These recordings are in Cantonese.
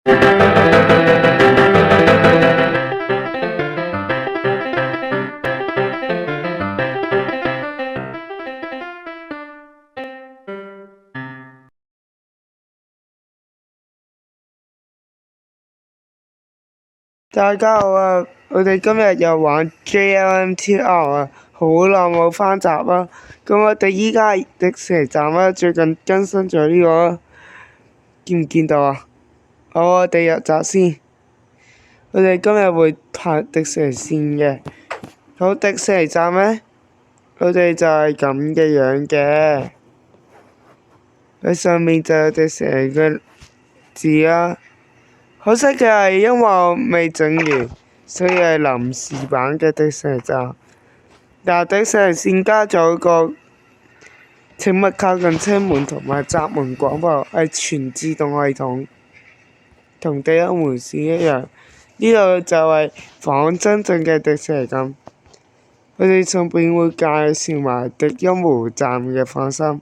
大家好啊！我哋今日又玩 JLMTR 啊，好耐冇翻集啦。咁我哋依家係迪士尼站啦，最近更新咗呢個，見唔見到啊？好，我哋入閘先。我哋今日會拍迪士尼線嘅。好，迪士尼站呢，我哋就係咁嘅樣嘅。佢上面就有迪士尼嘅字啦。可惜嘅係因為我未整完，所以係臨時版嘅迪士尼站。但迪士尼線加咗個請勿靠近車門同埋閘門廣播，係全自動系統，同第一門線一樣。呢度就係仿真正嘅迪士尼咁。我哋順便會介紹埋迪欣湖站嘅，放心。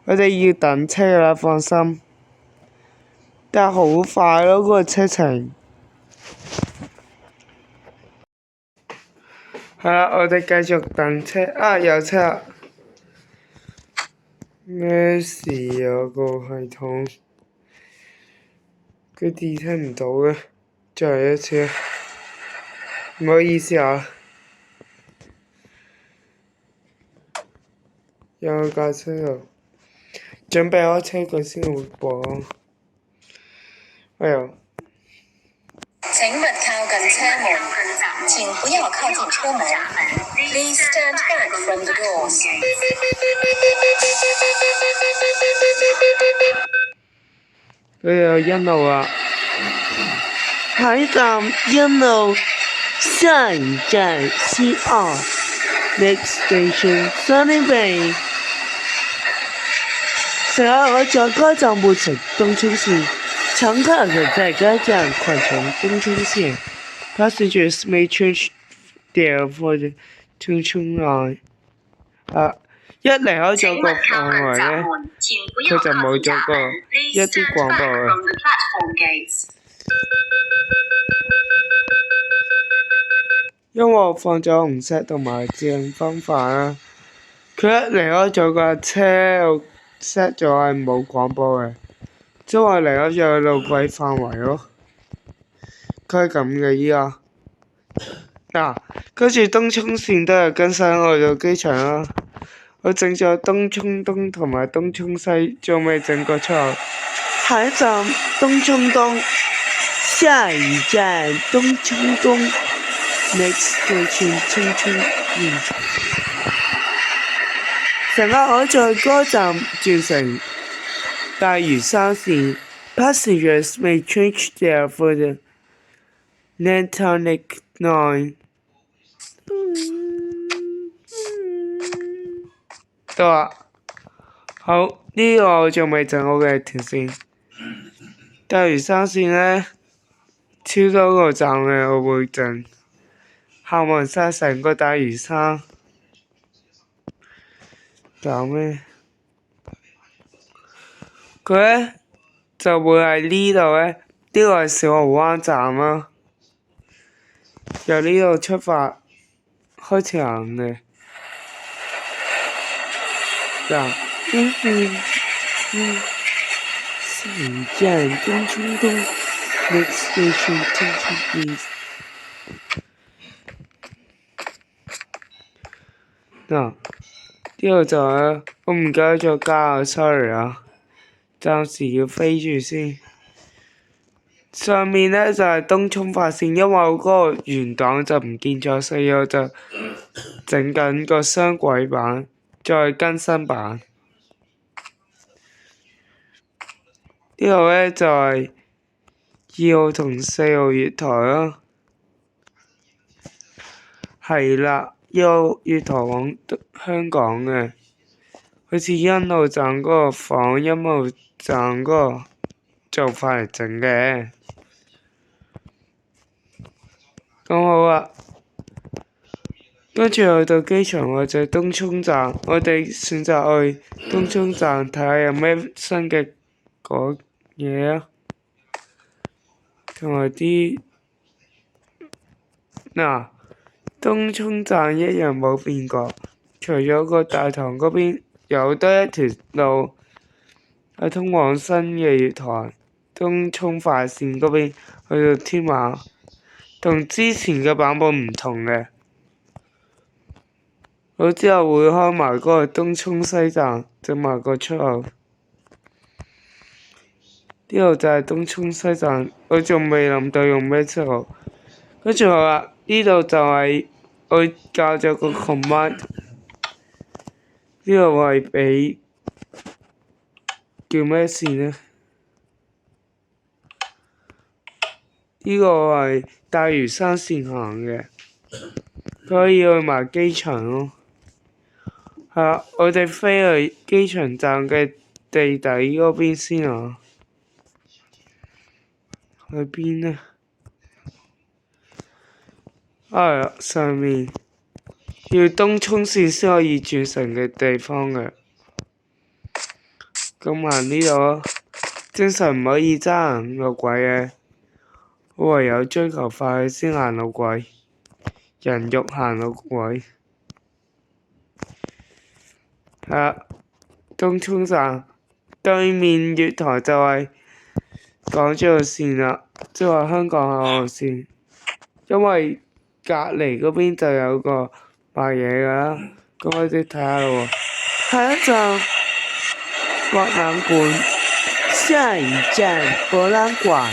我哋要等車啦，放心。但係好快咯，嗰個車程。係啦，我哋繼續等車。啊，有車啦！咩事啊？個系統佢 detect 唔到嘅，再嚟一次。唔好意思啊。有架車度，準備開車佢先會播。哎呀！請勿靠近車門，請不要靠近車門。Please stand back from the doors。佢有一路啊！下一站一路，下一站西澳。Next station Sunny Bay。11號在該站換乘東涌線，乘客可在該站換乘東涌線。Passengers may change their for the 東涌line。一離開咗個範圍呢，佢就冇咗個一啲廣播啦。因為我放咗紅色同埋自動分範啦，佢一離開咗架車，我 set 咗係冇廣播嘅，即係話離開咗路軌範圍咯。佢係咁嘅依家。跟住東涌線都係更新我到機場啦。我整咗東涌東同埋東涌西，仲未整過出口。下一站東涌東，下一站東涌東。Next station 東涌西。乘客可在該站轉乘大嶼山線。Passengers may change there for the Lantonic Line。到啦，好，呢個我仲未整好嘅條線。大嶼山線呢，超多個站嘅，我會整，行勻晒成個大嶼山。搞咩？佢呢就會喺呢度呢，呢個係小蠔灣站啦。由呢度出發，開始行嘅。下一站東涌東 ，Next station 東涌西。呢度就係我唔記得咗加啊 ，sorry 啊，暫時要飛住先。上面呢就係東涌快線，因為我嗰個原檔就唔見咗，所以我就整緊個雙軌版，再更新版。呢度呢就係2號同4號月台咯。係啦，2號月台往香港嘅，好似1號站嗰個仿1號站嗰個做法嚟整嘅。咁好啊，跟住去到機場或者東涌站，我哋選擇去東涌站睇下有咩新嘅嘢啊。同埋啲嗱，東涌站一樣冇變過，除咗個大堂嗰邊有得一條路係通往新嘅月台，東涌快線嗰邊去到天馬，同之前嘅版本唔同嘅。我之後會開埋嗰個東涌西站，整埋個出口。呢度就係東涌西站，我仲未諗到用咩出口。跟住好啦，呢度就係我教咗個 command，呢度係俾叫咩線呢？呢個係大嶼山線行嘅，可以去埋機場咯。係啦，我哋飛去機場站嘅地底嗰邊先啊。去邊呢？啊，上面要東涌線先可以轉乘嘅地方嘅。咁行呢度咯，正常唔可以揸行路軌嘅，我唯有追求快先行路軌，人肉行路軌。係啦，東涌站對面月台就係港珠澳線啦，即係話香港口岸線。因為隔離嗰邊就有個賣嘢㗎啦，咁我哋睇下咯喎。下一站博覽館，下一站博覽館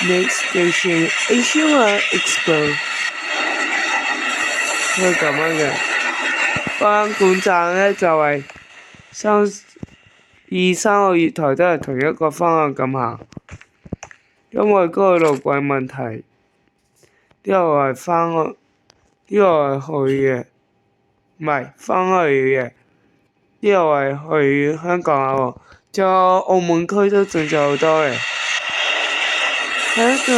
，Next station Asian World Expo。係咁樣嘅。博覽館站呢就係3個月台都係同一個方向咁行，因為嗰個路軌問題。呢個係翻去，呢個係去嘅，唔係翻去嘅。呢個係去香港口岸，仲有澳門區都整咗好多嘅。喺一個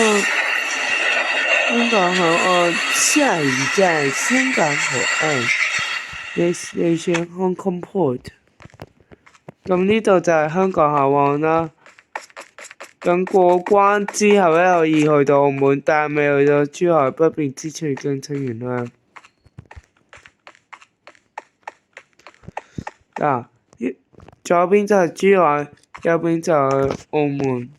香港口岸，下一站香港口岸 ，Next station Hong Kong Port。咁呢度就係香港口岸啦。咁過關之後呢，可以去到澳門，但係未去到珠海北邊之處更清完啦。嗱，左邊就係珠海，右邊就係澳門。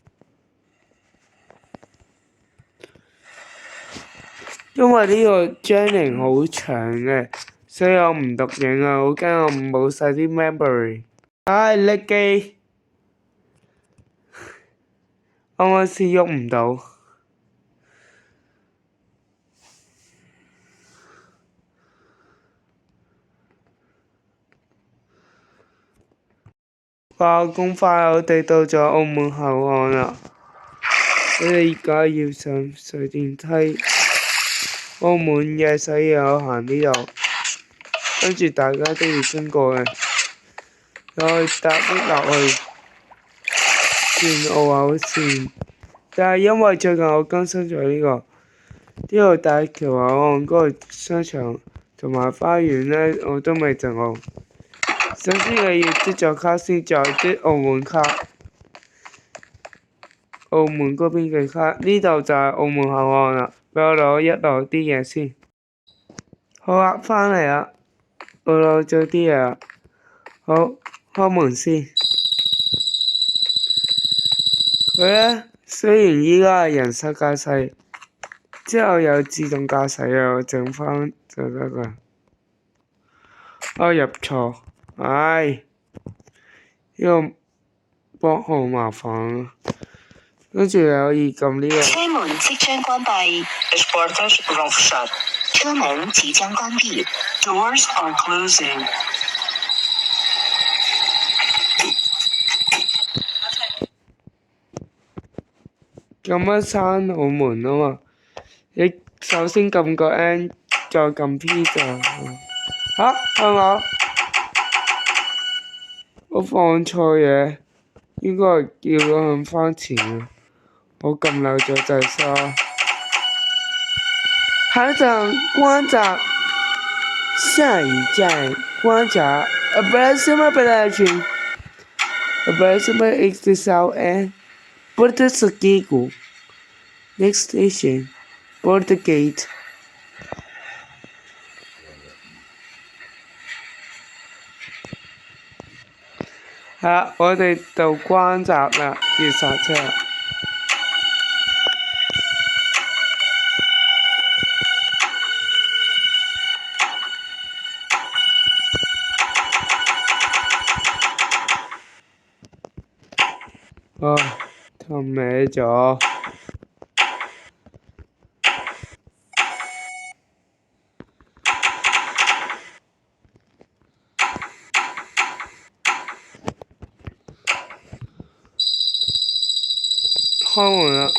因為呢個 journey 好長嘅，所以我唔錄影啊，我驚我冇晒啲 memory。唉，叻機！啱啱先喐唔到。哇！咁快我哋到咗澳門口岸啦！我哋而家要上水電梯，澳門嘅所以我行呢度，跟住大家都要經過嘅，又去搭的落去轉澳口線。但係因為最近我更新咗呢個大橋口岸嗰個商場同埋花園呢，我都未整好。首先你要嘟咗卡先，再嘟澳門卡，澳門嗰邊嘅卡。呢度就係澳門口岸啦，俾我攞啲嘢先。好啦，返嚟啦，我攞咗啲嘢啦。好，開門先。佢呢，雖然依家係人手駕駛，之後有自動駕駛嘅，我整返就得㗎。我入錯，唉，呢個駁好麻煩啊！跟住可以撳呢個。車門即將關閉。As portas vão fechar。車門即將關閉。Doors are closing。咁樣閂好門啊嘛！你首先撳個 N， 再撳 P 就嚇係嘛？我放錯嘢，應該係叫佢向翻前嘅，我撳漏咗掣閂。下一站關閘，下一站關閘 ，Aproxima Belajar，Aproxima Exit South End，Porto Seguro。Next station, board the gate. 我哋到關閘啦，要剎車啦。氹歪咗。開門啦，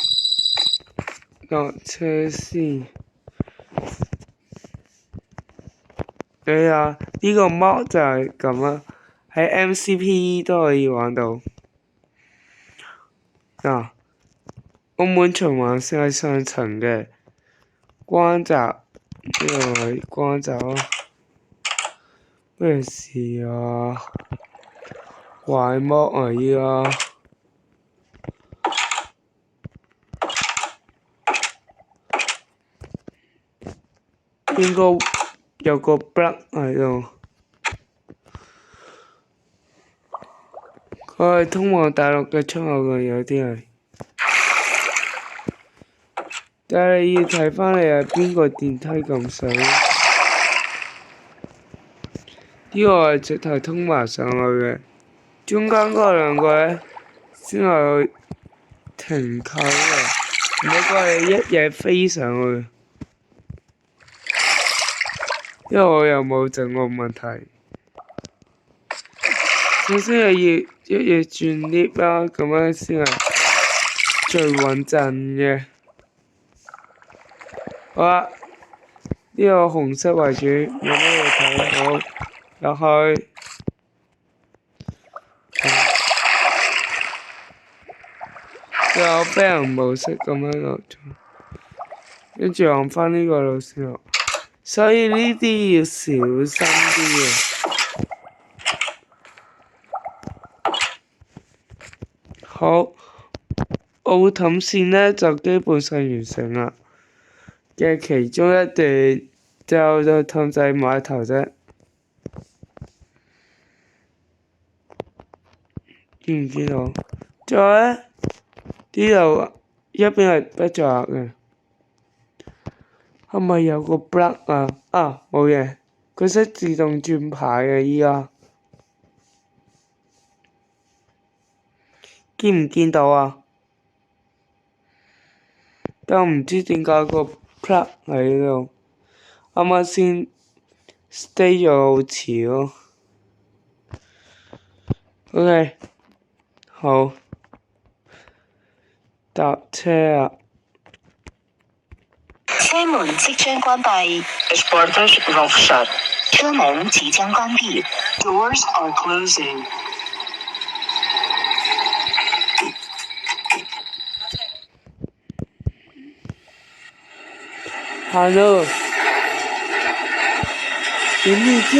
落車先。呢個 mod 就係咁啦，喺 MCP 都可以玩到。澳門循環線係上層嘅，關閘呢度係關閘咯。咩事啊？壞 mod 啊依家。應該有個 bug 喺度，佢係通往大陸嘅出口嘅，有啲係。但係你要睇返你係邊個電梯咁細。呢個係直頭通埋上去嘅，中間嗰兩個咧先係停靠嘅，嗰個係一嘢飛上去。因為我又冇整過問題。首先係要一嘢轉 lift 啦，咁樣先係最穩陣嘅。好啦，呢個紅色為主，冇乜嘢睇，好入去。有飛行模式咁樣落咗，跟住按返呢個路線落，所以呢啲要小心啲嘅。好，澳氹線呢就基本上完成啦嘅其中一段，就氹仔碼頭啫。見唔見到？再呢度一邊係不作嘅，係咪有個 block 啊？冇嘢，佢識自動轉牌嘅依家。見唔見到啊？但我唔知點解個 plug 喺度，啱啱先 stay 咗好遲咯。OK， 好，搭車啊！車門即將關閉。車門即將關閉。Doors are closing。行咯。本列車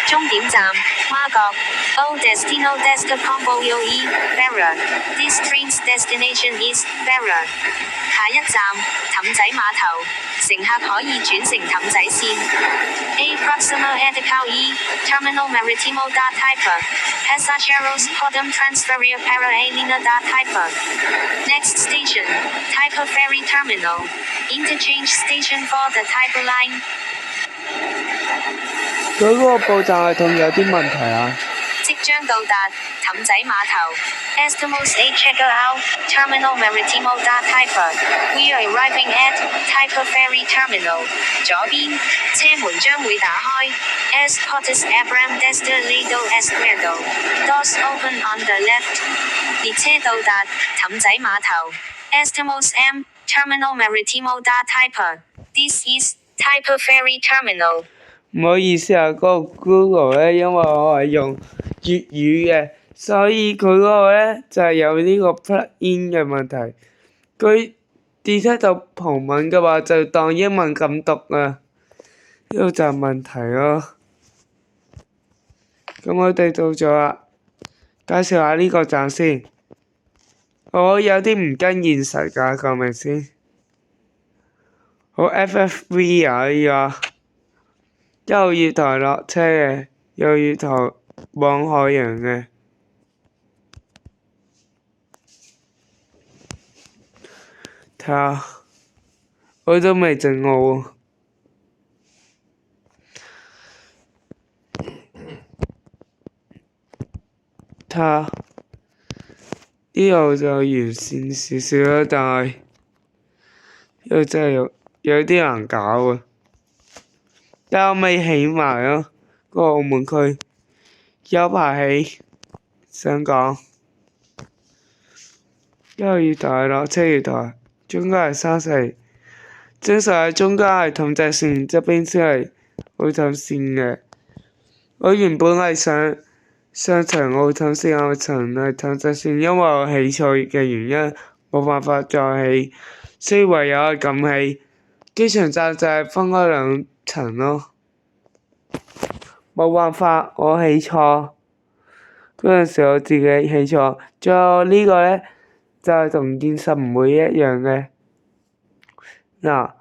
終點站媽閣 O Destino Desca Comboio E Barra。This train's destination is Barra。下一站氹仔碼頭，乘客可以轉乘氹仔線。A Proxima Edicao E Terminal Maritimo da Taipa。Pasajeros podem transferir para a linha da Taipa。Next station Taipa Ferry Terminal。Interchange station for the Taipa line。佢嗰個報站系統有啲問題啊！即將到達氹仔碼頭 Estamos a chegar ao Terminal Maritimo da Taipa。We are arriving at Taipa Ferry Terminal。左邊車門將會打開 As portas abram desde lado esquerdo。Doors open on the left。列車到達氹仔碼頭 Estamos am Terminal Maritimo da Taipa。This is Taipa Ferry Terminal。唔好意思啊，嗰個 Google 咧，因為我係用粵語嘅，所以佢嗰個咧就係有呢個 plug-in 嘅問題。佢 detect 到葡文嘅話，就當英文咁讀啊，呢個就係問題咯。咁我哋到咗啦，介紹下呢個站先。我有啲唔跟現實㗎，講明先。好 FFV 啊依家，又月台落車嘅，又月台往海洋嘅。睇下，我都未整好喎。睇下，呢度就完善少少啦，但係又真係有啲難搞啊！但我未起埋啊，個澳門區有排起，想講。一個月台落車月台，中間係山勢，正常係中間係氹仔線，側邊先係澳氹線嘅。我原本係想上層澳氹線，下層係氹仔線，因為我起錯嘅原因，冇辦法再起，所以唯有係咁起。機場站就係分開兩層咯，冇辦法，我起錯。嗰陣時我自己起錯，最後呢個咧就係同現實唔會一樣嘅。嗱，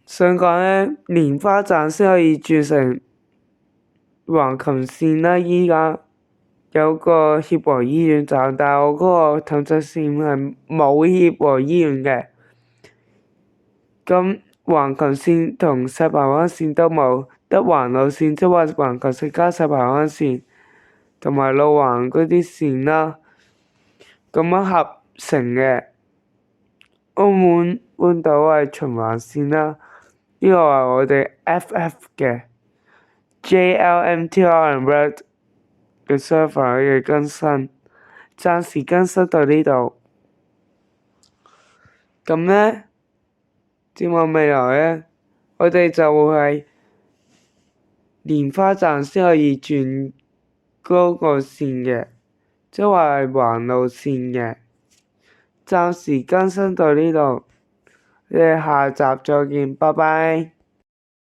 想講咧，蓮花站先可以轉成橫琴線啦，依家有個協和醫院站，但係我嗰個氹仔線係冇協和醫院嘅。咁橫琴線同西排灣線都冇，得環路線，即係話橫琴線加西排灣線同埋路環嗰啲線啦，咁樣合成嘅。澳門半島係循環線啦，呢個係我哋 FF 嘅 JLMTR Red 嘅 server 嘅更新，暫時更新到呢度。咁咧，展望未來咧，我哋就會係蓮花站先可以轉嗰個線嘅，即係話係環路線嘅。暫時更新到呢度，我哋下集再見，拜拜。